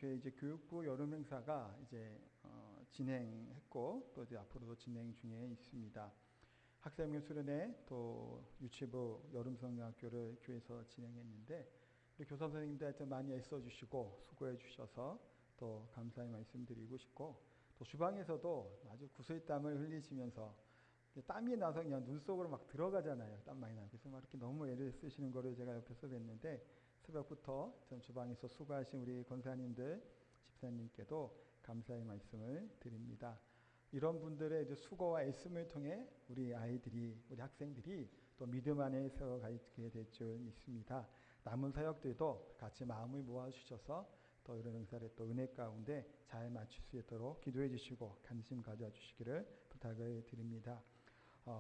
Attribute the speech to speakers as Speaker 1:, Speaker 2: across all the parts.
Speaker 1: 교회 이제 교육부 여름 행사가 이제 진행했고 또 이제 앞으로도 진행 중에 있습니다. 학생부 수련회 또 유치부 여름성경학교를 교회에서 진행했는데 우리 교사 선생님들한테 많이 애써주시고 수고해 주셔서 또 감사의 말씀드리고 싶고 또 주방에서도 아주 구슬 땀을 흘리시면서 땀이 나서 그냥 눈 속으로 막 들어가잖아요. 땀 많이 나고. 그래서 막 이렇게 너무 애를 쓰시는 거를 제가 옆에서 뵀는데 새벽부터 전 주방에서 수고하신 우리 권사님들, 집사님께도 감사의 말씀을 드립니다. 이런 분들의 이제 수고와 애씀을 통해 우리 아이들이, 우리 학생들이 또 믿음 안에 세워가게 될 줄 믿습니다. 남은 사역들도 같이 마음을 모아주셔서 또 이런 행사를 또 은혜 가운데 잘 마칠 수 있도록 기도해 주시고 관심 가져주시기를 부탁을 드립니다.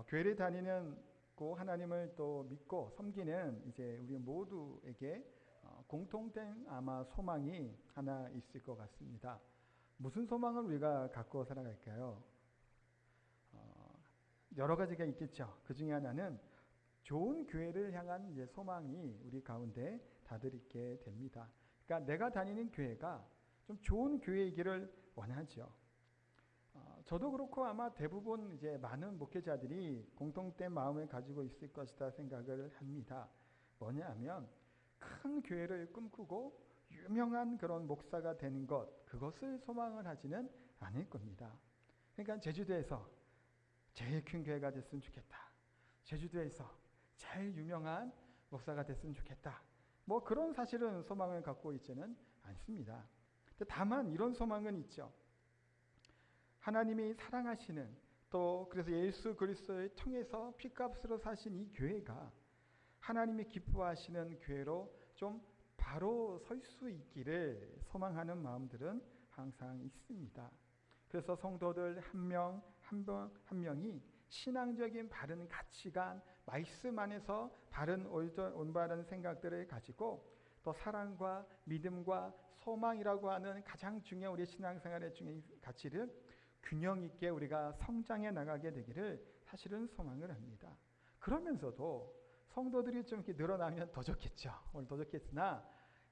Speaker 1: 교회를 다니는 하나님을 또 믿고 섬기는 이제 우리 모두에게 공통된 아마 소망이 하나 있을 것 같습니다. 무슨 소망을 우리가 갖고 살아갈까요? 여러 가지가 있겠죠. 그 중에 하나는 좋은 교회를 향한 이제 소망이 우리 가운데 다들 있게 됩니다. 그러니까 내가 다니는 교회가 좀 좋은 교회이기를 원하죠. 저도 그렇고 아마 대부분 이제 많은 목회자들이 공통된 마음을 가지고 있을 것이다 생각을 합니다. 뭐냐면 큰 교회를 꿈꾸고 유명한 그런 목사가 되는 것, 그것을 소망을 하지는 않을 겁니다. 그러니까 제주도에서 제일 큰 교회가 됐으면 좋겠다. 제주도에서 제일 유명한 목사가 됐으면 좋겠다. 뭐 그런 사실은 소망을 갖고 있지는 않습니다. 다만 이런 소망은 있죠. 하나님이 사랑하시는 또 그래서 예수 그리스도를 통해서 피값으로 사신 이 교회가 하나님이 기뻐하시는 교회로 좀 바로 설 수 있기를 소망하는 마음들은 항상 있습니다. 그래서 성도들 한 명 한 명이 신앙적인 바른 가치관, 말씀 안에서 바른 올바른 생각들을 가지고 또 사랑과 믿음과 소망이라고 하는 가장 중요한 우리 신앙생활의 중요한 가치를 균형 있게 우리가 성장해 나가게 되기를 사실은 소망을 합니다. 그러면서도 성도들이 좀 이렇게 늘어나면 더 좋겠죠. 오늘 더 좋겠으나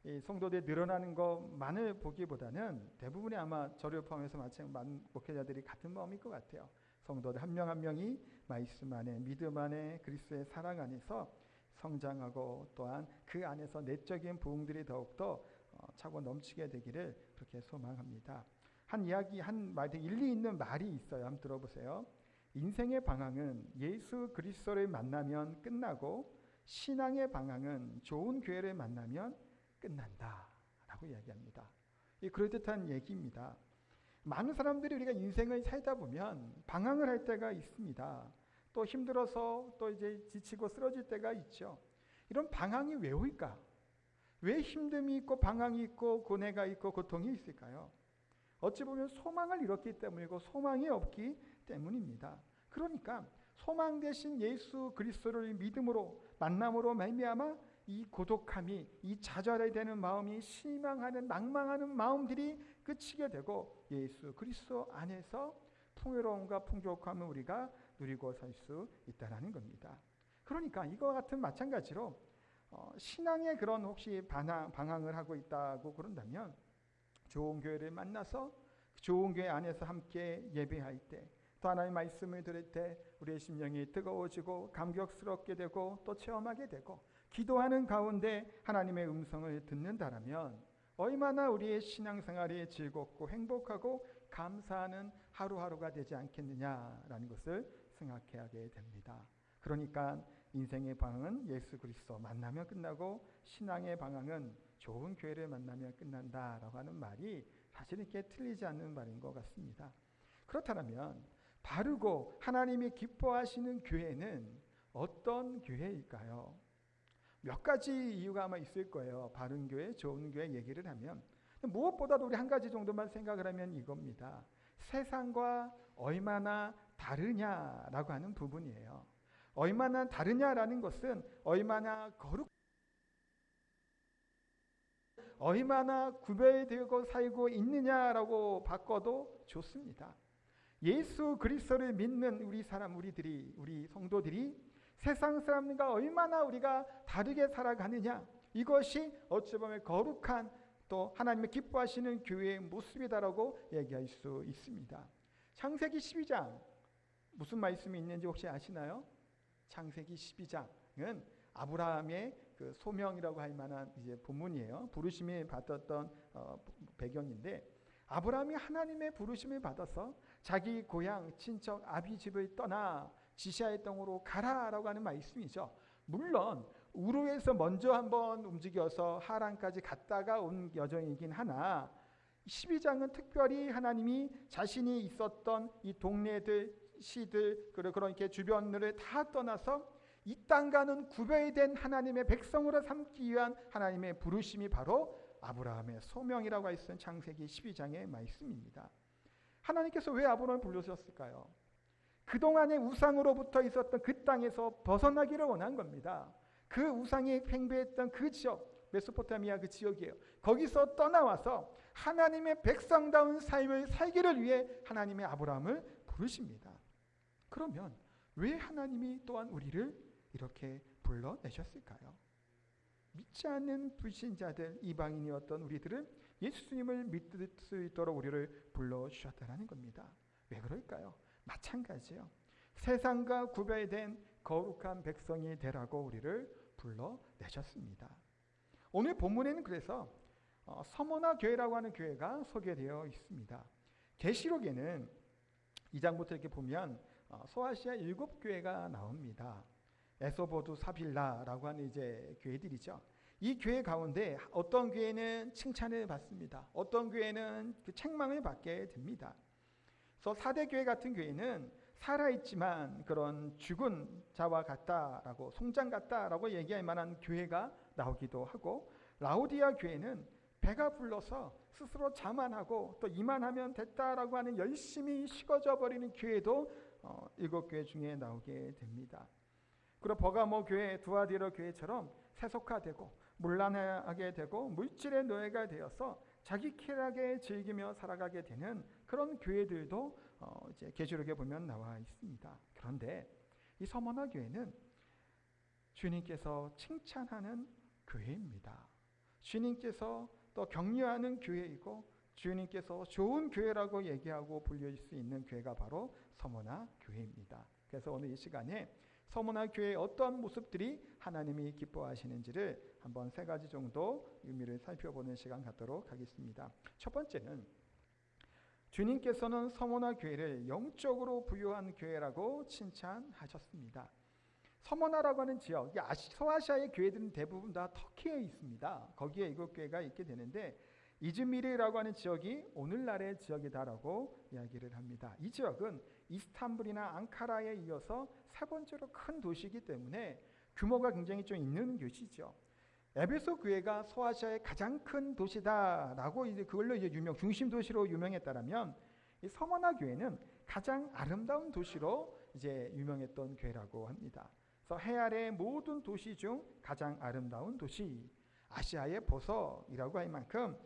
Speaker 1: 이 성도들이 늘어나는 것만을 보기보다는 대부분이 아마 저를 포함해서 많은 목회자들이 같은 마음일 것 같아요. 성도들 한 명 한 명이 말씀 안에, 믿음 안에, 그리스도의 사랑 안에서 성장하고 또한 그 안에서 내적인 부흥들이 더욱더 차고 넘치게 되기를 그렇게 소망합니다. 한 일리 있는 말이 있어요. 한번 들어보세요. 인생의 방향은 예수 그리스도를 만나면 끝나고 신앙의 방향은 좋은 교회를 만나면 끝난다 라고 이야기합니다. 이 그럴듯한 얘기입니다. 많은 사람들이 우리가 인생을 살다 보면 방황을 할 때가 있습니다. 또 힘들어서 또 이제 지치고 쓰러질 때가 있죠. 이런 방황이 왜 올까? 왜 힘듦이 있고 방황이 있고 고뇌가 있고 고통이 있을까요? 어찌 보면 소망을 잃었기 때문이고 소망이 없기 때문입니다. 그러니까 소망 대신 예수 그리스도를 믿음으로 만남으로 말미암아 이 고독함이, 이 좌절해야 되는 마음이 실망하는 낭망하는 마음들이 그치게 되고 예수 그리스도 안에서 풍요로움과 풍족함을 우리가 누리고 살 수 있다는 겁니다. 그러니까 이와 같은 마찬가지로 신앙의 그런 혹시 방황을 하고 있다고 그런다면 좋은 교회를 만나서 좋은 교회 안에서 함께 예배할 때 또 하나님의 말씀을 들을 때 우리의 심령이 뜨거워지고 감격스럽게 되고 또 체험하게 되고 기도하는 가운데 하나님의 음성을 듣는다라면 얼마나 우리의 신앙생활이 즐겁고 행복하고 감사하는 하루하루가 되지 않겠느냐라는 것을 생각하게 됩니다. 그러니까 인생의 방향은 예수 그리스도 만나면 끝나고 신앙의 방향은 좋은 교회를 만나면 끝난다라고 하는 말이 사실 이렇게 틀리지 않는 말인 것 같습니다. 그렇다면 바르고 하나님이 기뻐하시는 교회는 어떤 교회일까요? 몇 가지 이유가 아마 있을 거예요. 바른 교회, 좋은 교회 얘기를 하면 무엇보다도 우리 한 가지 정도만 생각을 하면 이겁니다. 세상과 얼마나 다르냐라고 하는 부분이에요. 얼마나 다르냐라는 것은 얼마나 구별되고 살고 있느냐라고 바꿔도 좋습니다. 예수 그리스도를 믿는 우리 성도들이 세상 사람들과 얼마나 우리가 다르게 살아가느냐, 이것이 어찌 보면 거룩한 또 하나님의 기뻐하시는 교회의 모습이다라고 얘기할 수 있습니다. 창세기 12장 무슨 말씀이 있는지 혹시 아시나요? 창세기 12장은 아브라함의 그 소명이라고 할 만한 이제 본문이에요. 부르심을 받았던 배경인데, 아브라함이 하나님의 부르심을 받아서 자기 고향 친척 아비 집을 떠나 지시의 땅으로 가라라고 하는 말씀이죠. 물론 우르에서 먼저 한번 움직여서 하란까지 갔다가 온 여정이긴 하나, 12장은 특별히 하나님이 자신이 있었던 이 동네들, 시들, 그런 이렇게 주변을 다 떠나서 이 땅과는 구별된 하나님의 백성으로 삼기 위한 하나님의 부르심이 바로 아브라함의 소명이라고 할 수 있는 창세기 12장의 말씀입니다. 하나님께서 왜 아브라함을 불러주셨을까요? 그동안의 우상으로부터 있었던 그 땅에서 벗어나기를 원한 겁니다. 그 우상이 팽배했던 그 지역, 메소포타미아 그 지역이에요. 거기서 떠나와서 하나님의 백성다운 삶을 살기를 위해 하나님의 아브라함을 부르십니다. 그러면 왜 하나님이 또한 우리를 이렇게 불러내셨을까요? 믿지 않는 불신자들, 이방인이었던 우리들을 예수님을 믿을 수 있도록 우리를 불러주셨다는 겁니다. 왜 그럴까요? 마찬가지예요. 세상과 구별된 거룩한 백성이 되라고 우리를 불러내셨습니다. 오늘 본문에는 그래서 서머나 교회라고 하는 교회가 소개되어 있습니다. 계시록에는 2장부터 이렇게 보면 소아시아 7교회가 나옵니다. 에소보두, 사빌라라고 하는 이제 교회들이죠. 이 교회 가운데 어떤 교회는 칭찬을 받습니다. 어떤 교회는 그 책망을 받게 됩니다. 그래서 4대 교회 같은 교회는 살아있지만 그런 죽은 자와 같다라고, 송장 같다라고 얘기할 만한 교회가 나오기도 하고, 라오디아 교회는 배가 불러서 스스로 자만하고 또 이만하면 됐다라고 하는 열심히 식어져 버리는 교회도 7교회 중에 나오게 됩니다. 그리고 버가모 교회, 두아디로 교회처럼 세속화되고 문란하게 되고 물질의 노예가 되어서 자기 쾌락에 즐기며 살아가게 되는 그런 교회들도 이제 계시록에 보면 나와 있습니다. 그런데 이 서머나 교회는 주님께서 칭찬하는 교회입니다. 주님께서 또 격려하는 교회이고 주님께서 좋은 교회라고 얘기하고 불릴 수 있는 교회가 바로 서머나 교회입니다. 그래서 오늘 이 시간에 서머나 교회의 어떤 모습들이 하나님이 기뻐하시는지를 한번 3가지 정도 의미를 살펴보는 시간 갖도록 하겠습니다. 첫 번째는 주님께서는 서머나 교회를 영적으로 부유한 교회라고 칭찬하셨습니다. 서머나라고 하는 지역, 소아시아의 교회들은 대부분 다 터키에 있습니다. 거기에 7교회가 있게 되는데 이즈미르라고 하는 지역이 오늘날의 지역이다라고 이야기를 합니다. 이 지역은 이스탄불이나 앙카라에 이어서 3번째로 큰 도시이기 때문에 규모가 굉장히 좀 있는 곳이죠. 에베소 교회가 소아시아의 가장 큰 도시다라고 이제 그걸로 이제 중심 도시로 유명했다라면, 이 서머나 교회는 가장 아름다운 도시로 이제 유명했던 교회라고 합니다. 그래서 해아래의 모든 도시 중 가장 아름다운 도시, 아시아의 보석이라고 할 만큼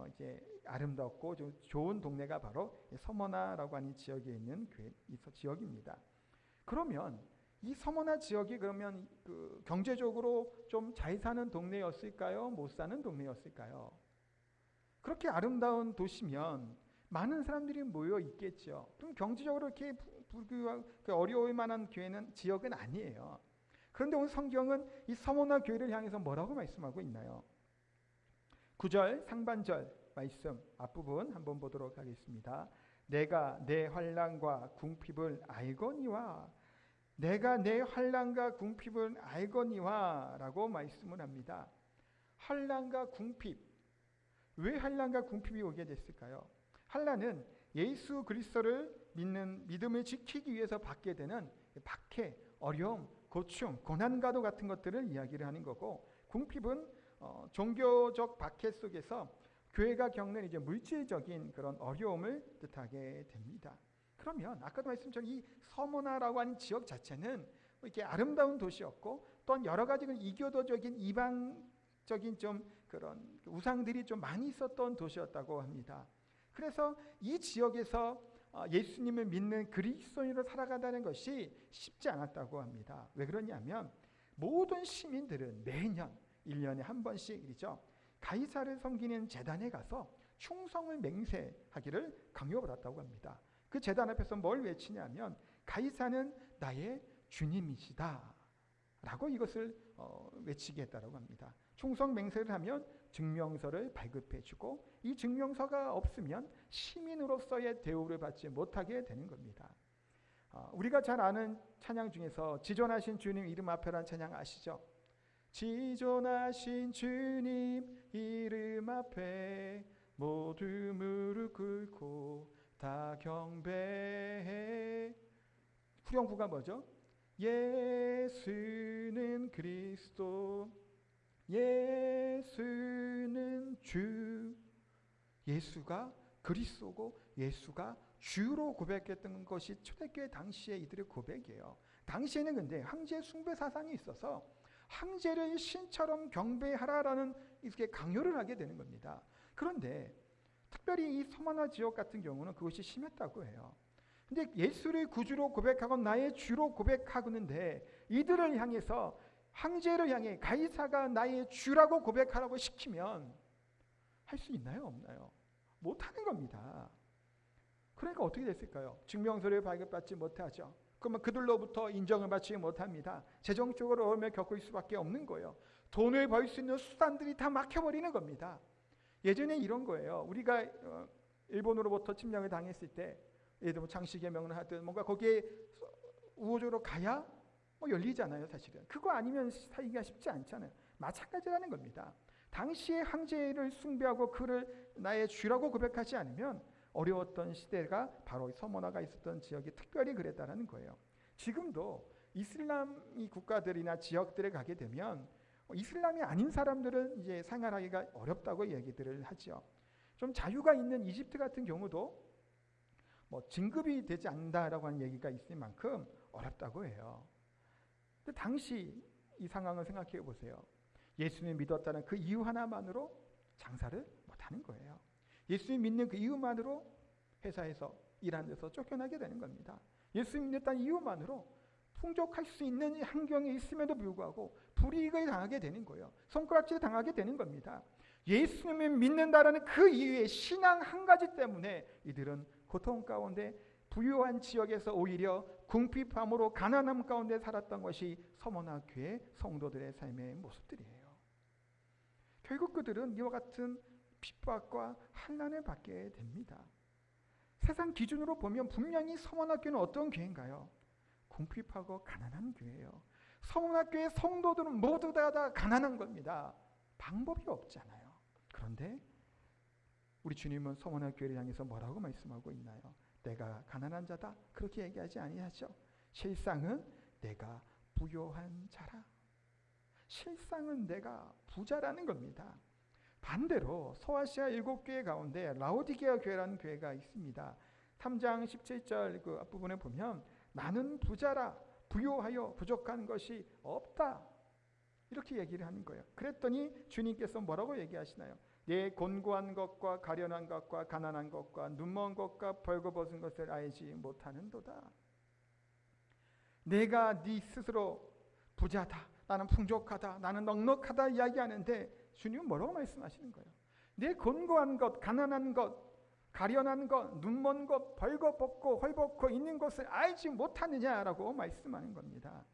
Speaker 1: 이제 아름답고 좀 좋은 동네가 바로 서머나라고 하는 지역에 있는 지역입니다. 그러면 이 서머나 지역이 그러면 그 경제적으로 좀 잘 사는 동네였을까요? 못 사는 동네였을까요? 그렇게 아름다운 도시면 많은 사람들이 모여 있겠죠. 그럼 경제적으로 이렇게 어려울 만한 지역은 아니에요. 그런데 오늘 성경은 이 서머나 교회를 향해서 뭐라고 말씀하고 있나요? 9절 상반절 말씀 앞부분 한번 보도록 하겠습니다. 내가 내 환난과 궁핍을 알거니와, 내가 내 환난과 궁핍을 알거니와 라고 말씀을 합니다. 환난과 궁핍, 왜 환난과 궁핍이 오게 됐을까요? 환난은 예수 그리스도를 믿는 믿음을 지키기 위해서 받게 되는 박해, 어려움, 고충, 고난과도 같은 것들을 이야기를 하는 거고, 궁핍은 종교적 박해 속에서 교회가 겪는 이제 물질적인 그런 어려움을 뜻하게 됩니다. 그러면 아까도 말씀드린 이 서머나라고 하는 지역 자체는 이렇게 아름다운 도시였고, 또한 여러 가지 이교도적인 이방적인 좀 그런 우상들이 좀 많이 있었던 도시였다고 합니다. 그래서 이 지역에서 예수님을 믿는 그리스도인으로 살아가다는 것이 쉽지 않았다고 합니다. 왜 그러냐면 모든 시민들은 매년 1년에 한 번씩이죠. 가이사를 섬기는 제단에 가서 충성을 맹세하기를 강요받았다고 합니다. 그 제단 앞에서 뭘 외치냐면 가이사는 나의 주님이시다 라고 이것을 외치게 했다고 합니다. 충성 맹세를 하면 증명서를 발급해주고 이 증명서가 없으면 시민으로서의 대우를 받지 못하게 되는 겁니다. 우리가 잘 아는 찬양 중에서 지존하신 주님 이름 앞에라는 찬양 아시죠? 지존하신 주님 이름 앞에 모두 무릎 꿇고 다 경배해. 후렴구가 뭐죠? 예수는 그리스도, 예수는 주. 예수가 그리스도고 예수가 주로 고백했던 것이 초대교회 당시에 이들의 고백이에요. 당시에는 근데 황제 숭배 사상이 있어서 황제를 신처럼 경배하라라는 이렇게 강요를 하게 되는 겁니다. 그런데 특별히 이 서머나 지역 같은 경우는 그것이 심했다고 해요. 근데 예수를 구주로 고백하고 나의 주로 고백하는데 이들을 향해서 황제를 향해 가이사가 나의 주라고 고백하라고 시키면 할 수 있나요? 없나요? 못하는 겁니다. 그러니까 어떻게 됐을까요? 증명서를 발급받지 못하죠. 그러면 그들로부터 인정을 받지 못합니다. 재정적으로 어려움을 겪을 수밖에 없는 거예요. 돈을 벌 수 있는 수단들이 다 막혀버리는 겁니다. 예전에 이런 거예요. 우리가 일본으로부터 침략을 당했을 때 예를 들면 장시개명을 하든 뭔가 거기에 우호적으로 가야 열리잖아요. 사실은 그거 아니면 살기가 쉽지 않잖아요. 마찬가지라는 겁니다. 당시에 황제를 숭배하고 그를 나의 주라고 고백하지 않으면 어려웠던 시대가 바로 서머나가 있었던 지역이 특별히 그랬다는 거예요. 지금도 이슬람이 국가들이나 지역들에 가게 되면 이슬람이 아닌 사람들은 이제 생활하기가 어렵다고 얘기들을 하죠. 좀 자유가 있는 이집트 같은 경우도 진급이 되지 않는다라고 하는 얘기가 있을 만큼 어렵다고 해요. 근데 당시 이 상황을 생각해 보세요. 예수님 믿었다는 그 이유 하나만으로 장사를 못하는 거예요. 예수님 믿는 그 이유만으로 회사에서 일하는 데서 쫓겨나게 되는 겁니다. 예수님 믿었다는 이유만으로 풍족할 수 있는 환경에 있음에도 불구하고 불이익을 당하게 되는 거예요. 손가락질을 당하게 되는 겁니다. 예수님을 믿는다라는 그 이유의 신앙 한 가지 때문에 이들은 고통 가운데 부유한 지역에서 오히려 궁핍함으로 가난함 가운데 살았던 것이 서머나 교회 성도들의 삶의 모습들이에요. 결국 그들은 이와 같은 핍박과 환난을 받게 됩니다. 세상 기준으로 보면 분명히 서머나 교회는 어떤 교회인가요? 궁핍하고 가난한 교회예요. 서머나 교회 성도들은 모두 다 가난한 겁니다. 방법이 없잖아요. 그런데 우리 주님은 서머나 교회를 향해서 뭐라고 말씀하고 있나요? 내가 가난한 자다 그렇게 얘기하지 아니하죠. 실상은 내가 부요한 자라. 실상은 내가 부자라는 겁니다. 반대로 소아시아 7교회 가운데 라오디게아 교회라는 교회가 있습니다. 3장 17절 그 앞부분에 보면 나는 부자라 부요하여 부족한 것이 없다 이렇게 얘기를 하는 거예요. 그랬더니 주님께서 뭐라고 얘기하시나요? 내 곤고한 것과 가련한 것과 가난한 것과 눈먼 것과 벌거벗은 것을 알지 못하는도다. 내가 네 스스로 부자다, 나는 풍족하다, 나는 넉넉하다 이야기하는데 주님은 뭐라고 말씀하시는 거예요? 내 곤고한 것, 가난한 것, 가련한 것, 눈먼 것, 벌거벗고 헐벗고 있는 것을 알지 못하느냐라고 말씀하는 겁니다.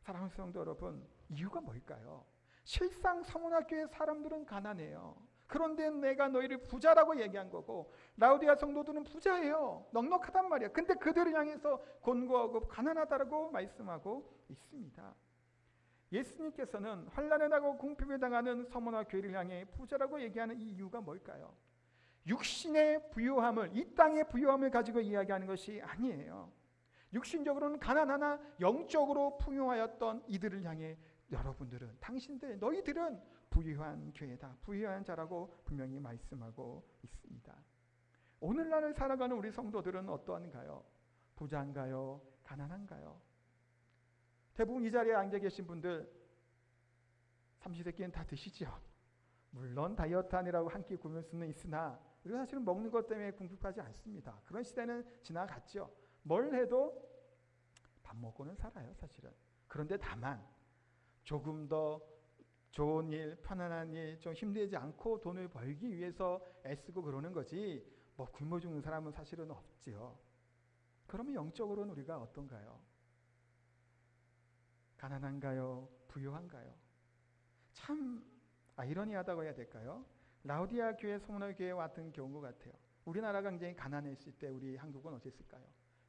Speaker 1: 사랑하는 성도 여러분, 이유가 뭘까요? 실상 서문학교의 사람들은 가난해요. 그런데 내가 너희를 부자라고 얘기한 거고 라오디아 성도들은 부자예요. 넉넉하단 말이야. 근데 그들을 향해서 곤고하고 가난하다라고 말씀하고 있습니다. 예수님께서는 환난을 하고 궁핍을 당하는 서머나 교회를 향해 부자라고 얘기하는 이 이유가 뭘까요? 육신의 부유함을, 이 땅의 부유함을 가지고 이야기하는 것이 아니에요. 육신적으로는 가난하나 영적으로 풍요하였던 이들을 향해 여러분들은, 당신들, 너희들은 부유한 교회다, 부유한 자라고 분명히 말씀하고 있습니다. 오늘날을 살아가는 우리 성도들은 어떠한가요? 부자인가요? 가난한가요? 대부분 이 자리에 앉아 계신 분들 삼시세끼는 다 드시죠. 물론 다이어트 하느라고 한 끼 굶을 수는 있으나 우리가 사실은 먹는 것 때문에 궁핍하지 않습니다. 그런 시대는 지나갔죠. 뭘 해도 밥 먹고는 살아요, 사실은. 그런데 다만 조금 더 좋은 일, 편안한 일, 좀 힘들지 않고 돈을 벌기 위해서 애쓰고 그러는 거지 뭐 굶어 죽는 사람은 사실은 없지요. 그러면 영적으로는 우리가 어떤가요? 가난한가요? 부유한가요? 참 아이러니하다고 해야 될까요? 라우디아 교회, 소문화 교회 같은 경우 같아요. 우리나라가 굉장히 가난했을 때 우리 한국은 어땠을까요?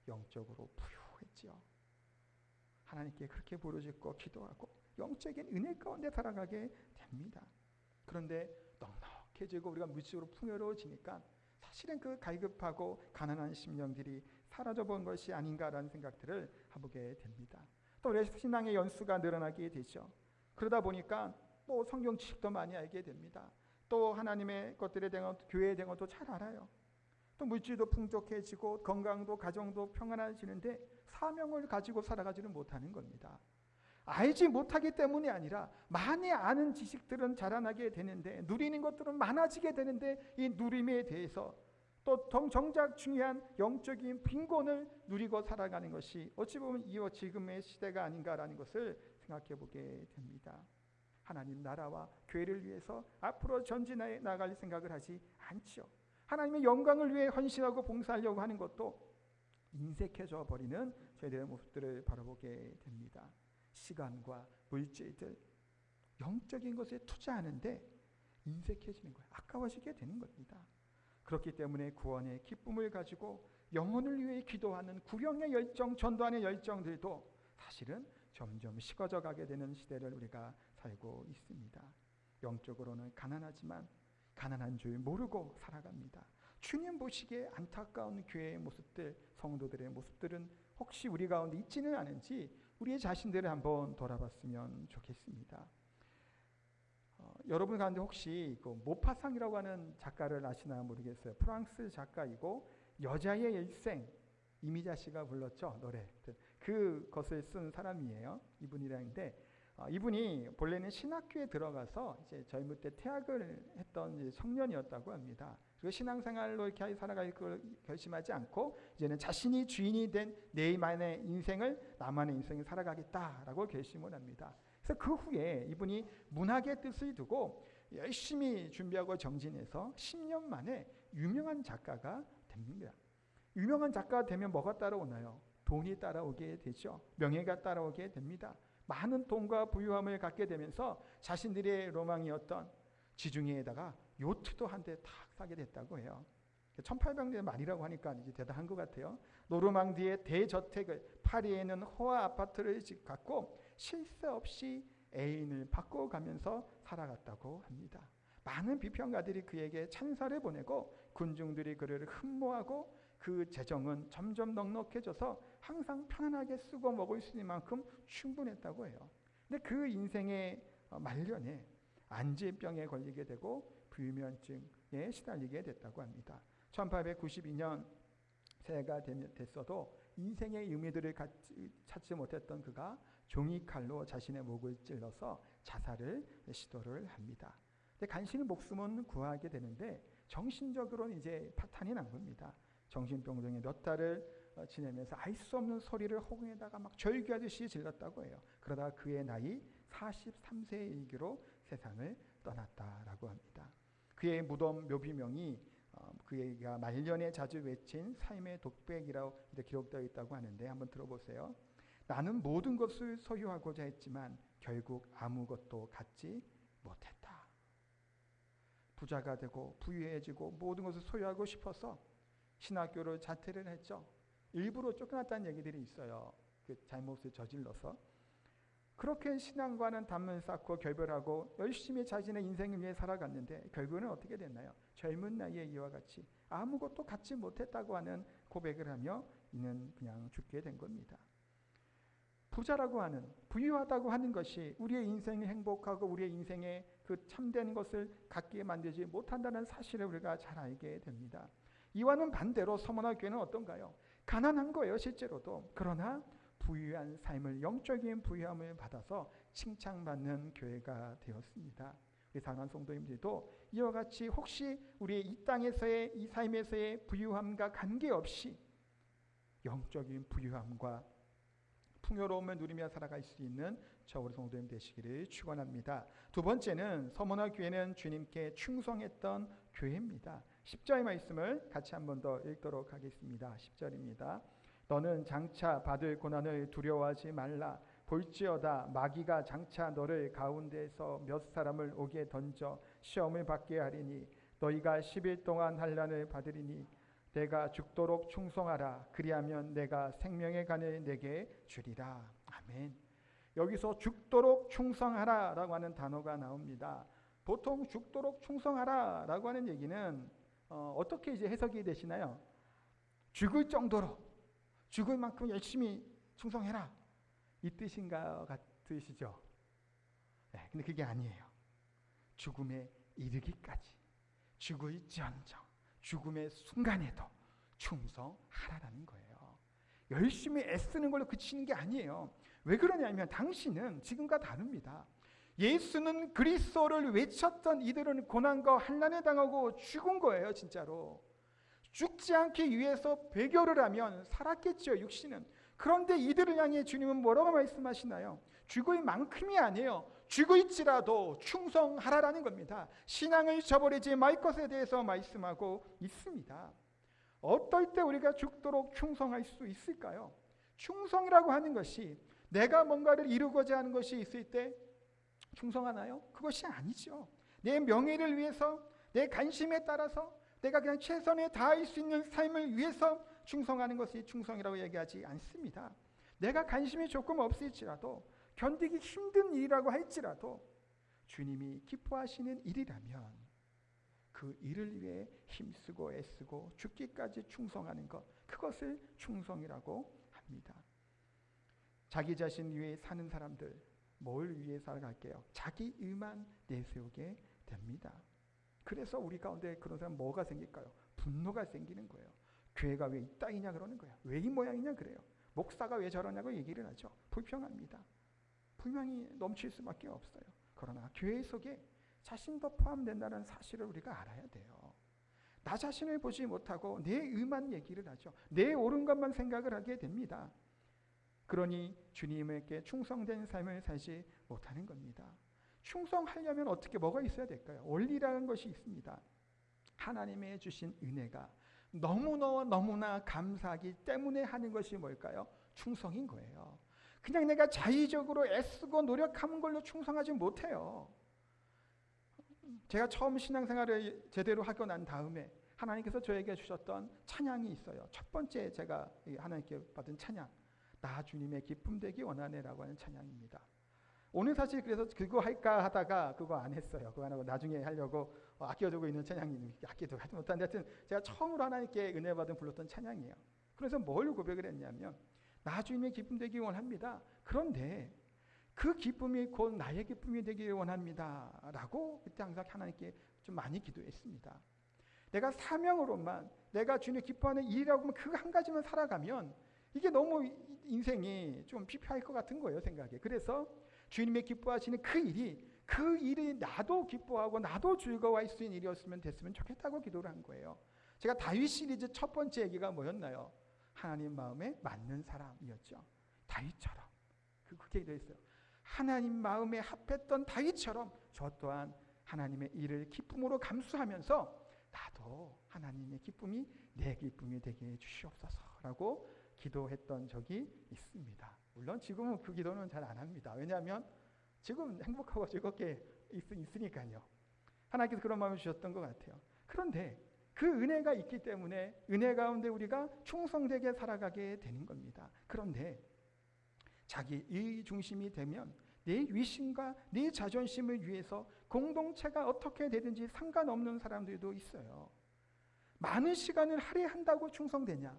Speaker 1: 영적으로 부유했지요. 하나님께 그렇게 부르짖고 기도하고 영적인 은혜 가운데 살아가게 됩니다. 그런데 넉넉해지고 우리가 물질적으로 풍요로워지니까 사실은 그 갈급하고 가난한 심령들이 사라져본 것이 아닌가라는 생각들을 해보게 됩니다. 또 우리 신앙의 연수가 늘어나게 되죠. 그러다 보니까 또 성경 지식도 많이 알게 됩니다. 또 하나님의 것들에 대한 교회에 대한 것도 잘 알아요. 또 물질도 풍족해지고 건강도 가정도 평안해지는데 사명을 가지고 살아가지는 못하는 겁니다. 알지 못하기 때문이 아니라 많이 아는 지식들은 자라나게 되는데 누리는 것들은 많아지게 되는데 이 누림에 대해서 또 정작 중요한 영적인 빈곤을 누리고 살아가는 것이 어찌 보면 이와 지금의 시대가 아닌가라는 것을 생각해 보게 됩니다. 하나님 나라와 교회를 위해서 앞으로 전진해 나갈 생각을 하지 않죠. 하나님의 영광을 위해 헌신하고 봉사하려고 하는 것도 인색해져 버리는 저희들의 모습들을 바라보게 됩니다. 시간과 물질들, 영적인 것에 투자하는데 인색해지는 거예요. 아까워지게 되는 겁니다. 그렇기 때문에 구원의 기쁨을 가지고 영혼을 위해 기도하는 구령의 열정, 전도하는 열정들도 사실은 점점 식어져 가게 되는 시대를 우리가 살고 있습니다. 영적으로는 가난하지만 가난한 줄 모르고 살아갑니다. 주님 보시기에 안타까운 교회의 모습들, 성도들의 모습들은 혹시 우리 가운데 있지는 않은지 우리의 자신들을 한번 돌아봤으면 좋겠습니다. 여러분 가운데 혹시 그 모파상이라고 하는 작가를 아시나 모르겠어요. 프랑스 작가이고 여자의 일생, 이미자 씨가 불렀죠, 노래. 그것을 쓴 사람이에요. 이분이라는데 이분이 본래는 신학교에 들어가서 이제 젊을 때 퇴학을 했던 이제 청년이었다고 합니다. 그리고 신앙생활로 이렇게 살아갈 걸 결심하지 않고 이제는 자신이 주인이 된 내만의 인생을, 나만의 인생을 살아가겠다라고 결심을 합니다. 그래서 그 후에 이분이 문학의 뜻을 두고 열심히 준비하고 정진해서 10년 만에 유명한 작가가 됩니다. 유명한 작가가 되면 뭐가 따라오나요? 돈이 따라오게 되죠. 명예가 따라오게 됩니다. 많은 돈과 부유함을 갖게 되면서 자신들의 로망이었던 지중해에다가 요트도 한 대 탁 사게 됐다고 해요. 1800년대 말이라고 하니까 이제 대단한 것 같아요. 노르망디의 대저택을, 파리에 있는 호화 아파트를 갖고 쉴 새 없이 애인을 바꿔가면서 살아갔다고 합니다. 많은 비평가들이 그에게 찬사를 보내고 군중들이 그를 흠모하고 그 재정은 점점 넉넉해져서 항상 편안하게 쓰고 먹을 수 있는 만큼 충분했다고 해요. 근데 그 인생의 말년에 안질병에 걸리게 되고 불면증에 시달리게 됐다고 합니다. 1892년 새해가 됐어도 인생의 의미들을 찾지 못했던 그가 종이칼로 자신의 목을 찔러서 자살을 시도를 합니다. 근데 간신히 목숨은 구하게 되는데 정신적으로는 이제 파탄이 난 겁니다. 정신병동에 몇 달을 지내면서 알 수 없는 소리를 허공에다가 막 절규하듯이 질렀다고 해요. 그러다가 그의 나이 43세의 일기로 세상을 떠났다라고 합니다. 그의 무덤 묘비명이 그가 말년에 자주 외친 삶의 독백이라고 기록되어 있다고 하는데 한번 들어보세요. 나는 모든 것을 소유하고자 했지만 결국 아무것도 갖지 못했다. 부자가 되고 부유해지고 모든 것을 소유하고 싶어서 신학교를 자퇴를 했죠. 일부러 쫓겨났다는 얘기들이 있어요. 그 잘못을 저질러서. 그렇게 신앙과는 담을 쌓고 결별하고 열심히 자신의 인생을 위해 살아갔는데 결국은 어떻게 됐나요? 젊은 나이에 이와 같이 아무것도 갖지 못했다고 하는 고백을 하며 이는 그냥 죽게 된 겁니다. 부자라고 하는, 부유하다고 하는 것이 우리의 인생이 행복하고 우리의 인생에 그 참된 것을 갖게 만들지 못한다는 사실을 우리가 잘 알게 됩니다. 이와는 반대로 서머나 교회는 어떤가요? 가난한 거예요, 실제로도. 그러나 부유한 삶을, 영적인 부유함을 받아서 칭찬받는 교회가 되었습니다. 우리 사랑하는 성도님들도 이와 같이 혹시 우리의 이 땅에서의, 이 삶에서의 부유함과 관계없이 영적인 부유함과 풍요로움을 누리며 살아갈 수 있는 저 우리 성도님 되시기를 축원합니다. 두 번째는 서머나 교회는 주님께 충성했던 교회입니다. 10절의 말씀을 같이 한 번 더 읽도록 하겠습니다. 10절입니다. 너는 장차 받을 고난을 두려워하지 말라. 볼지어다 마귀가 장차 너를 가운데에서 몇 사람을 오게 던져 시험을 받게 하리니 너희가 10일 동안 환난을 받으리니 내가 죽도록 충성하라. 그리하면 내가 생명의 간을 내게 주리라. 아멘. 여기서 죽도록 충성하라 라고 하는 단어가 나옵니다. 보통 죽도록 충성하라 라고 하는 얘기는 어떻게 이제 해석이 되시나요? 죽을 정도로, 죽을 만큼 열심히 충성해라, 이 뜻인가 같으시죠? 네, 근데 그게 아니에요. 죽음에 이르기까지, 죽을지언정, 죽음의 순간에도 충성하라라는 거예요. 열심히 애쓰는 걸로 그치는 게 아니에요. 왜 그러냐면 당신은 지금과 다릅니다. 예수는 그리스도를 외쳤던 이들은 고난과 환난에 당하고 죽은 거예요. 진짜로 죽지 않기 위해서 배교를 하면 살았겠죠, 육신은. 그런데 이들을 향해 주님은 뭐라고 말씀하시나요? 죽을 만큼이 아니에요. 죽을지라도 충성하라라는 겁니다. 신앙을 저버리지 말 것에 대해서 말씀하고 있습니다. 어떨 때 우리가 죽도록 충성할 수 있을까요? 충성이라고 하는 것이 내가 뭔가를 이루고자 하는 것이 있을 때 충성하나요? 그것이 아니죠. 내 명예를 위해서, 내 관심에 따라서 내가 그냥 최선을 다할 수 있는 삶을 위해서 충성하는 것이 충성이라고 얘기하지 않습니다. 내가 관심이 조금 없을지라도, 견디기 힘든 일이라고 할지라도 주님이 기뻐하시는 일이라면 그 일을 위해 힘쓰고 애쓰고 죽기까지 충성하는 것, 그것을 충성이라고 합니다. 자기 자신 위해 사는 사람들, 뭘 위해 살아갈게요? 자기 일만 내세우게 됩니다. 그래서 우리 가운데 그런 사람 뭐가 생길까요? 분노가 생기는 거예요. 교회가 왜 이 땅이냐 그러는 거예요. 왜 이 모양이냐 그래요. 목사가 왜 저러냐고 얘기를 하죠. 불평합니다. 불만이 넘칠 수밖에 없어요. 그러나 교회 속에 자신도 포함된다는 사실을 우리가 알아야 돼요. 나 자신을 보지 못하고 내 의만 얘기를 하죠. 내 옳은 것만 생각을 하게 됩니다. 그러니 주님에게 충성된 삶을 살지 못하는 겁니다. 충성하려면 어떻게, 뭐가 있어야 될까요? 원리라는 것이 있습니다. 하나님의 주신 은혜가 너무나 감사하기 때문에 하는 것이 뭘까요? 충성인 거예요. 그냥 내가 자의적으로 애쓰고 노력하는 걸로 충성하지 못해요. 제가 처음 신앙생활을 제대로 하고 난 다음에 하나님께서 저에게 주셨던 찬양이 있어요. 첫 번째 제가 하나님께 받은 찬양, 나 주님의 기쁨 되기 원하네라고 하는 찬양입니다. 오늘 사실 그래서 그거 할까 하다가 그거 안 했어요. 그거 안 하고 나중에 하려고 아껴두고 있는 찬양입니다. 아껴두고 하지 못한데 하여튼 제가 처음으로 하나님께 은혜 받은 불렀던 찬양이에요. 그래서 뭘 고백을 했냐면 나 주님의 기쁨 되기 원합니다. 그런데 그 기쁨이 곧 나의 기쁨이 되기를 원합니다 라고 그때 항상 하나님께 좀 많이 기도했습니다. 내가 사명으로만, 내가 주님 기뻐하는 일이라고 하면 그 한 가지만 살아가면 이게 너무 인생이 좀 피폐할 것 같은 거예요, 생각에. 그래서 주님의 기뻐하시는 그 일이 나도 기뻐하고 나도 즐거워할 수 있는 일이었으면 됐으면 좋겠다고 기도를 한 거예요. 제가 다윗 시리즈 첫 번째 얘기가 뭐였나요? 하나님 마음에 맞는 사람이었죠. 다윗처럼. 그렇게 기도했어요. 하나님 마음에 합했던 다윗처럼 저 또한 하나님의 일을 기쁨으로 감수하면서 나도 하나님의 기쁨이 내 기쁨이 되게 해주시옵소서라고 기도했던 적이 있습니다. 물론 지금은 그 기도는 잘 안 합니다. 왜냐하면 지금 행복하고 즐겁게 있으니까요. 하나님께서 그런 마음을 주셨던 것 같아요. 그런데 그 은혜가 있기 때문에 은혜 가운데 우리가 충성되게 살아가게 되는 겁니다. 그런데 자기 일 중심이 되면 내 위신과 내 자존심을 위해서 공동체가 어떻게 되든지 상관없는 사람들도 있어요. 많은 시간을 할애한다고 충성되냐?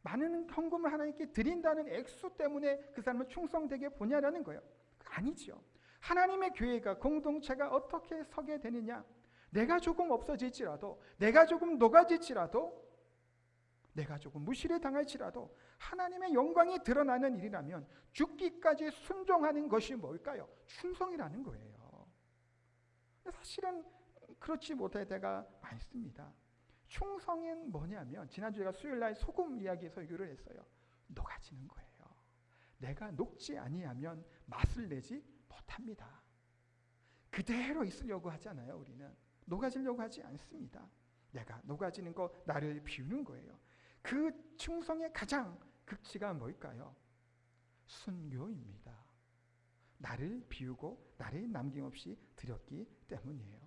Speaker 1: 많은 헌금을 하나님께 드린다는 액수 때문에 그 사람을 충성되게 보냐라는 거예요. 아니죠. 하나님의 교회가, 공동체가 어떻게 서게 되느냐? 내가 조금 없어질지라도, 내가 조금 녹아질지라도, 내가 조금 무시를 당할지라도 하나님의 영광이 드러나는 일이라면 죽기까지 순종하는 것이 뭘까요? 충성이라는 거예요. 사실은 그렇지 못할 때가 많습니다. 충성은 뭐냐면, 지난주에 제가 수요일날 소금 이야기 설교를 했어요. 녹아지는 거예요. 내가 녹지 아니하면 맛을 내지 못합니다. 그대로 있으려고 하잖아요. 우리는 녹아지려고 하지 않습니다. 내가 녹아지는 거, 나를 비우는 거예요. 그 충성의 가장 극치가 뭘까요? 순교입니다. 나를 비우고 나를 남김없이 드렸기 때문이에요.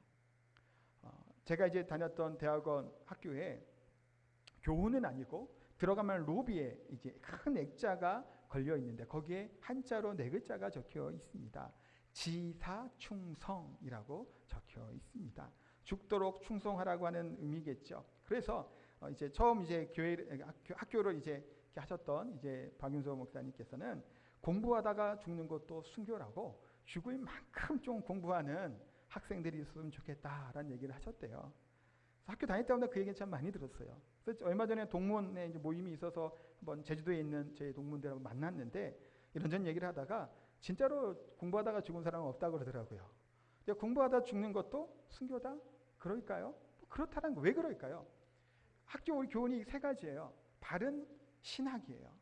Speaker 1: 제가 이제 다녔던 대학원 학교에 교훈은 아니고 들어가면 로비에 이제 큰 액자가 걸려 있는데 거기에 한자로 4글자가 적혀 있습니다. 지사충성이라고 적혀 있습니다. 죽도록 충성하라고 하는 의미겠죠. 그래서 이제 처음 이제 학교를 이제 하셨던 이제 박윤서 목사님께서는 공부하다가 죽는 것도 순교라고 죽을 만큼 좀 공부하는 학생들이 있으면 좋겠다라는 얘기를 하셨대요. 학교 다닐 때마다 그 얘기 참 많이 들었어요. 그래서 얼마 전에 동문회 이제 모임이 있어서 한번 제주도에 있는 제 동문들하고 만났는데 이런저런 얘기를 하다가 진짜로 공부하다가 죽은 사람은 없다고 그러더라고요. 근데 공부하다 죽는 것도 순교다? 그럴까요? 그렇다는 거 왜 그럴까요? 학교 우리 교훈이 3가지예요. 바른 신학이에요.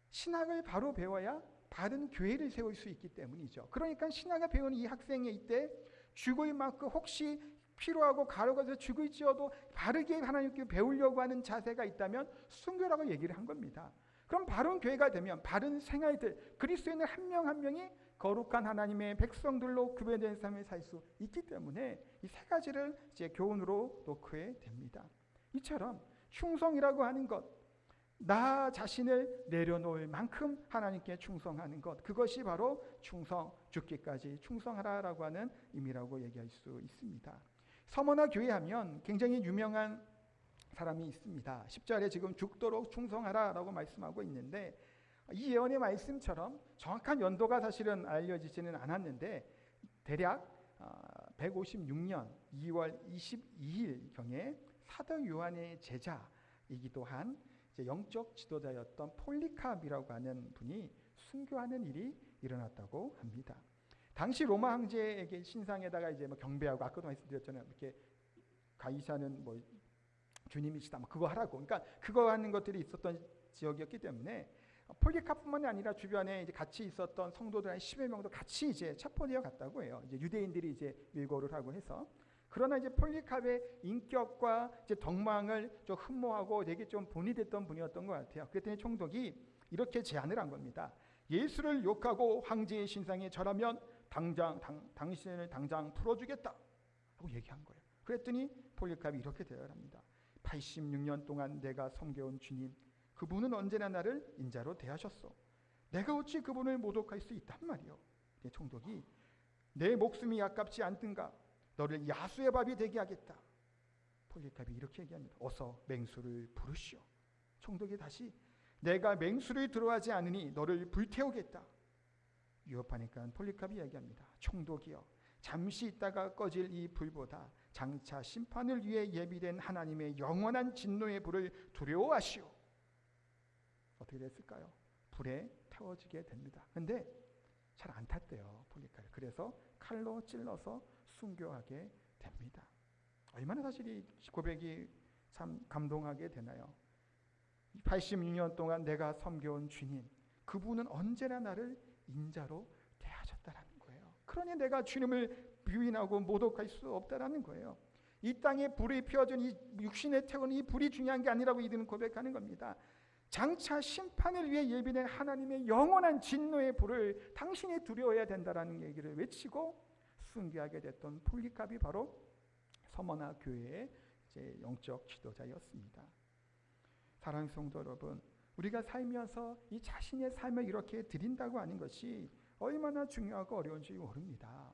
Speaker 1: 신학을 바로 배워야 바른 교회를 세울 수 있기 때문이죠. 그러니까 신학을 배우는 이 학생이 이때 죽을 만큼 혹시 필요하고 가려가서 죽을지어도 바르게 하나님께 배우려고 하는 자세가 있다면 순교라고 얘기를 한 겁니다. 그럼 바른 교회가 되면 바른 생활들, 그리스도인들 한 명 한 명이 거룩한 하나님의 백성들로 구별된 삶을 살 수 있기 때문에 이 3가지를 이제 교훈으로 놓게 됩니다. 이처럼 충성이라고 하는 것, 나 자신을 내려놓을 만큼 하나님께 충성하는 것, 그것이 바로 충성, 죽기까지 충성하라라고 하는 의미라고 얘기할 수 있습니다. 서머나 교회 하면 굉장히 유명한 사람이 있습니다. 10절에 지금 죽도록 충성하라라고 말씀하고 있는데 이 예언의 말씀처럼 정확한 연도가 사실은 알려지지는 않았는데 대략 156년 2월 22일경에 사도 요한의 제자이기도 한 영적 지도자였던 폴리캅이라고 하는 분이 순교하는 일이 일어났다고 합니다. 당시 로마 황제에게 신상에다가 이제 뭐 경배하고 아까도 말씀드렸잖아요. 이렇게 가이사는 뭐 주님이시다, 뭐 그거 하라고. 그러니까 그거 하는 것들이 있었던 지역이었기 때문에 폴리캅뿐만이 아니라 주변에 이제 같이 있었던 성도들 한 10여 명도 같이 이제 체포되어 갔다고 해요. 이제 유대인들이 이제 밀고를 하고 해서. 그러나 이제 폴리캅의 인격과 이제 덕망을 좀 흠모하고 되게 좀 본이 됐던 분이었던 것 같아요. 그랬더니 총독이 이렇게 제안을 한 겁니다. 예수를 욕하고 황제의 신상에 절하면 당신을 당장 풀어주겠다 하고 얘기한 거예요. 그랬더니 폴리캅이 이렇게 대답합니다. 86년 동안 내가 섬겨온 주님, 그분은 언제나 나를 인자로 대하셨소. 내가 어찌 그분을 모독할 수 있단 말이오. 총독이 내 목숨이 아깝지 않든가 너를 야수의 밥이 되게 하겠다. 폴리캅이 이렇게 얘기합니다. 어서 맹수를 부르시오. 총독이 다시 내가 맹수를 들어하지 않으니 너를 불태우겠다. 위협하니까 폴리캅이 얘기합니다. 총독이여, 잠시 있다가 꺼질 이 불보다 장차 심판을 위해 예비된 하나님의 영원한 진노의 불을 두려워하시오. 어떻게 됐을까요? 불에 태워지게 됩니다. 근데 잘 안 탔대요, 폴리캅. 그래서 칼로 찔러서 순교하게 됩니다. 얼마나 사실 이 고백이 참 감동하게 되나요? 86년 동안 내가 섬겨온 주님, 그분은 언제나 나를 인자로 대하셨다라는 거예요. 그러니 내가 주님을 부인하고 모독할 수 없다라는 거예요. 이 땅에 불이 피어진 이 육신에 태우는 이 불이 중요한 게 아니라고 이들은 고백하는 겁니다. 장차 심판을 위해 예비된 하나님의 영원한 진노의 불을 당신이 두려워해야 된다라는 얘기를 외치고 순교하게 됐던 폴리캅이 바로 서머나 교회의 이제 영적 지도자였습니다. 사랑하는 성도 여러분, 우리가 살면서 이 자신의 삶을 이렇게 드린다고 하는 것이 얼마나 중요하고 어려운지 모릅니다.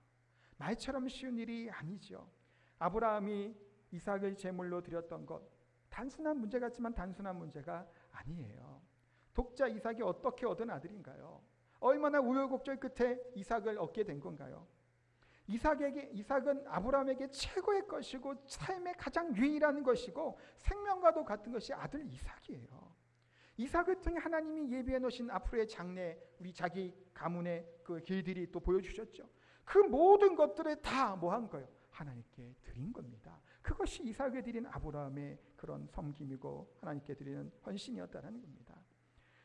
Speaker 1: 말처럼 쉬운 일이 아니죠. 아브라함이 이삭을 제물로 드렸던 것, 단순한 문제 같지만 단순한 문제가 아니에요. 독자 이삭이 어떻게 얻은 아들인가요? 얼마나 우여곡절 끝에 이삭을 얻게 된 건가요? 이삭은 아브라함에게 최고의 것이고 삶의 가장 유일한 것이고 생명과도 같은 것이 아들 이삭이에요. 이삭을 통해 하나님이 예비해 놓으신 앞으로의 장래, 우리 자기 가문의 그 길들이 또 보여주셨죠. 그 모든 것들을 다 뭐 한 거예요? 하나님께 드린 겁니다. 그것이 이삭에 드린 아브라함의 그런 섬김이고 하나님께 드리는 헌신이었다는 겁니다.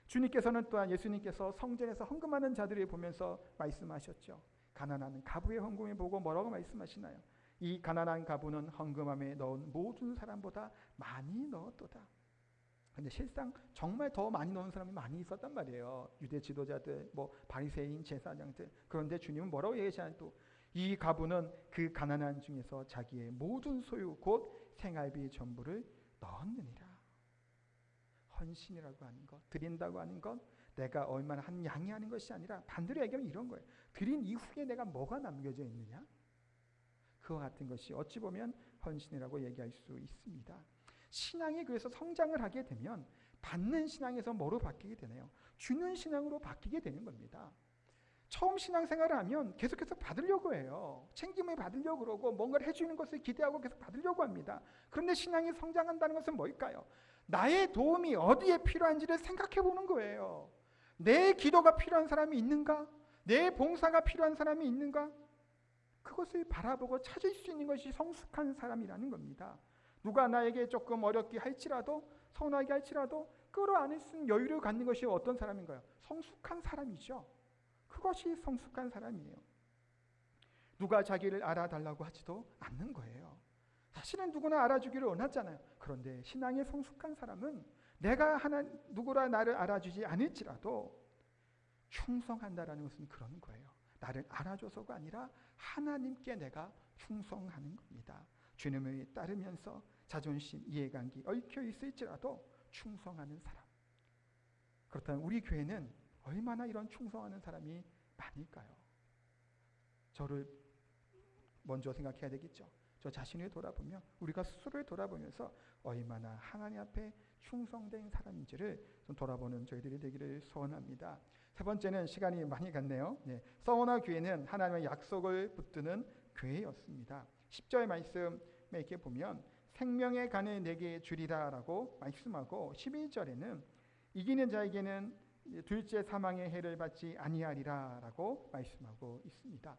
Speaker 1: 주님께서는 또한 예수님께서 성전에서 헌금하는 자들을 보면서 말씀하셨죠. 가난한 가부의 헌금을 보고 뭐라고 말씀하시나요? 이 가난한 가부는 헌금함에 넣은 모든 사람보다 많이 넣었도다. 근데 실상 정말 더 많이 넣은 사람이 많이 있었단 말이에요. 유대 지도자들, 바리새인, 제사장들. 그런데 주님은 뭐라고 얘기하시나요? 또 이 가부는 그 가난한 중에서 자기의 모든 소유 곧 생활비 전부를 넣었느니라. 헌신이라고 하는 것, 드린다고 하는 것, 내가 얼마나 한 양이 하는 것이 아니라 반대로 얘기하면 이런 거예요. 드린 이후에 내가 뭐가 남겨져 있느냐? 그와 같은 것이 어찌 보면 헌신이라고 얘기할 수 있습니다. 신앙이 그래서 성장을 하게 되면 받는 신앙에서 뭐로 바뀌게 되나요? 주는 신앙으로 바뀌게 되는 겁니다. 처음 신앙생활을 하면 계속해서 받으려고 해요. 챙김을 받으려고 그러고 뭔가를 해주는 것을 기대하고 계속 받으려고 합니다. 그런데 신앙이 성장한다는 것은 뭘까요? 나의 도움이 어디에 필요한지를 생각해 보는 거예요. 내 기도가 필요한 사람이 있는가? 내 봉사가 필요한 사람이 있는가? 그것을 바라보고 찾을 수 있는 것이 성숙한 사람이라는 겁니다. 누가 나에게 조금 어렵게 할지라도, 서운하게 할지라도 끌어안을 수 있는 여유를 갖는 것이 어떤 사람인가요? 성숙한 사람이죠. 그것이 성숙한 사람이에요. 누가 자기를 알아달라고 하지도 않는 거예요. 사실은 누구나 알아주기를 원하잖아요. 그런데 신앙의 성숙한 사람은 내가 누구라 나를 알아주지 않을지라도 충성한다라는 것은 그런 거예요. 나를 알아줘서가 아니라 하나님께 내가 충성하는 겁니다. 주님을 따르면서 자존심, 이해관계 얽혀 있을지라도 충성하는 사람. 그렇다면 우리 교회는 얼마나 이런 충성하는 사람이 많을까요? 저를 먼저 생각해야 되겠죠. 저 자신을 돌아보며 우리가 스스로를 돌아보면서 얼마나 하나님 앞에 충성된 사람인지를 좀 돌아보는 저희들이 되기를 소원합니다. 세 번째는 시간이 많이 갔네요. 서머나 교회는 하나님의 약속을 붙드는 교회였습니다. 10절 말씀에 이렇게 보면 생명의 간을 내게 주리라 라고 말씀하고 11절에는 이기는 자에게는 둘째 사망의 해를 받지 아니하리라 라고 말씀하고 있습니다.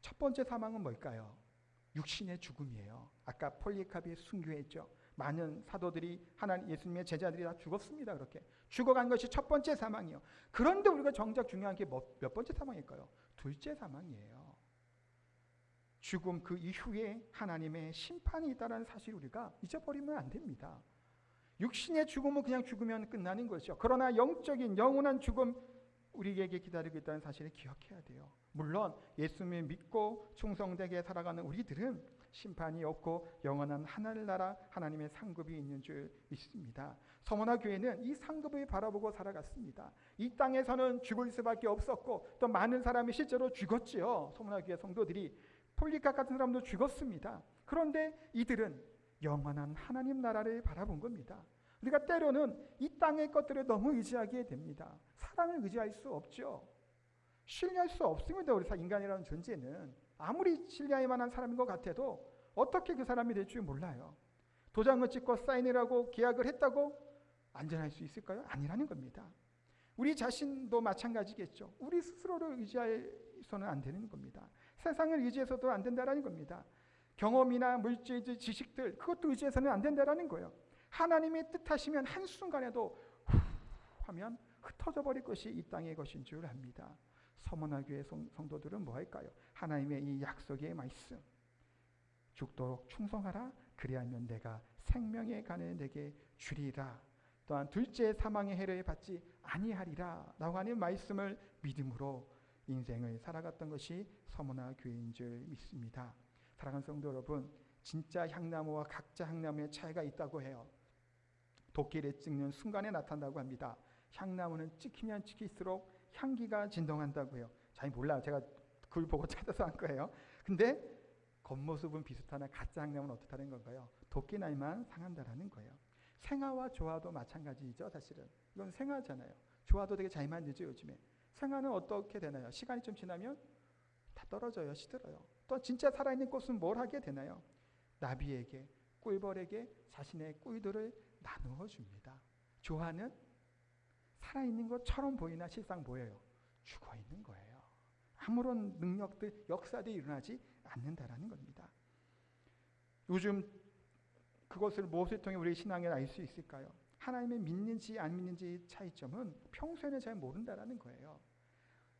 Speaker 1: 첫 번째 사망은 뭘까요? 육신의 죽음이에요. 아까 폴리카비 순교했죠. 많은 사도들이 하나님 예수님의 제자들이 다 죽었습니다. 그렇게 죽어간 것이 첫 번째 사망이에요. 그런데 우리가 정작 중요한 게 몇 번째 사망일까요? 둘째 사망이에요. 죽음 그 이후에 하나님의 심판이 있다는 사실 우리가 잊어버리면 안 됩니다. 육신의 죽음은 그냥 죽으면 끝나는 것이죠. 그러나 영적인 영원한 죽음 우리에게 기다리고 있다는 사실을 기억해야 돼요. 물론 예수님을 믿고 충성되게 살아가는 우리들은 심판이 없고 영원한 하늘나라 하나님의 상급이 있는 줄 믿습니다. 서머나 교회는 이 상급을 바라보고 살아갔습니다. 이 땅에서는 죽을 수밖에 없었고 또 많은 사람이 실제로 죽었지요. 서머나 교회 성도들이 폴리카 같은 사람도 죽었습니다. 그런데 이들은 영원한 하나님 나라를 바라본 겁니다. 우리가 때로는 이 땅의 것들을 너무 의지하게 됩니다. 사람을 의지할 수 없죠. 신뢰할 수 없습니다. 우리 인간이라는 존재는 아무리 신뢰할 만한 사람인 것 같아도 어떻게 그 사람이 될 줄 몰라요. 도장을 찍고 사인을 하고 계약을 했다고 안전할 수 있을까요? 아니라는 겁니다. 우리 자신도 마찬가지겠죠. 우리 스스로를 의지해서는 안 되는 겁니다. 세상을 의지해서도 안 된다는 겁니다. 경험이나 물질적 지식들 그것도 의지해서는 안 된다는 거예요. 하나님의 뜻하시면 한순간에도 하면 흩어져 버릴 것이 이 땅의 것인 줄 압니다. 서머나 교회 성도들은 뭐 할까요? 하나님의 이 약속의 말씀 죽도록 충성하라. 그리하면 내가 생명의 간을 내게 주리라. 또한 둘째 사망의 해를 받지 아니하리라 라고 하는 말씀을 믿음으로 인생을 살아갔던 것이 서머나 교회인 줄 믿습니다. 사랑하는 성도 여러분, 진짜 향나무와 가짜 향나무의 차이가 있다고 해요. 도끼를 찍는 순간에 나타난다고 합니다. 향나무는 찍히면 찍힐수록 향기가 진동한다고 해요. 잘 몰라요. 제가 글 보고 찾아서 한 거예요. 근데 겉모습은 비슷하나 가짜 향나무는 어떻다는 건가요? 도끼날만 상한다라는 거예요. 생화와 조화도 마찬가지죠. 사실은 이건 생화잖아요. 조화도 되게 잘 만들죠. 요즘에 생화는 어떻게 되나요? 시간이 좀 지나면 다 떨어져요. 시들어요. 또 진짜 살아있는 꽃은 뭘 하게 되나요? 나비에게, 꿀벌에게 자신의 꿀들을 나누어 줍니다. 조화는 살아있는 것처럼 보이나 실상 보여요. 죽어있는 거예요. 아무런 능력들, 역사들이 일어나지 않는다라는 겁니다. 요즘 그것을 무엇을 통해 우리 신앙을 알 수 있을까요? 하나님을 믿는지 안 믿는지 차이점은 평소에는 잘 모른다라는 거예요.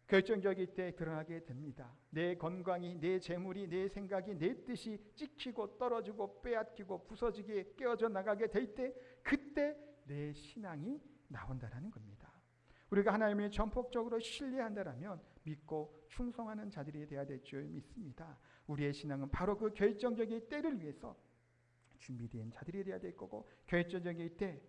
Speaker 1: 결정적일 때 드러나게 됩니다. 내 건강이, 내 재물이, 내 생각이, 내 뜻이 찍히고 떨어지고 빼앗기고 부서지게 깨어져 나가게 될 때, 그때 내 신앙이 나온다라는 겁니다. 우리가 하나님을 전폭적으로 신뢰한다라면 믿고 충성하는 자들이 되어야 될 줄 믿습니다. 우리의 신앙은 바로 그 결정적인 때를 위해서 준비된 자들이 되어야 될 거고, 결정적일 때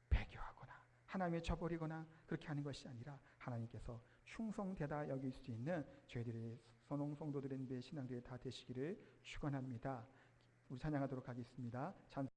Speaker 1: 배교하거나 하나님을 저버리거나 그렇게 하는 것이 아니라 하나님께서 충성되다 여길 수 있는 저희들의 선홍 성도들의 신앙들이 다 되시기를 축원합니다. 우리 찬양하도록 하겠습니다. 찬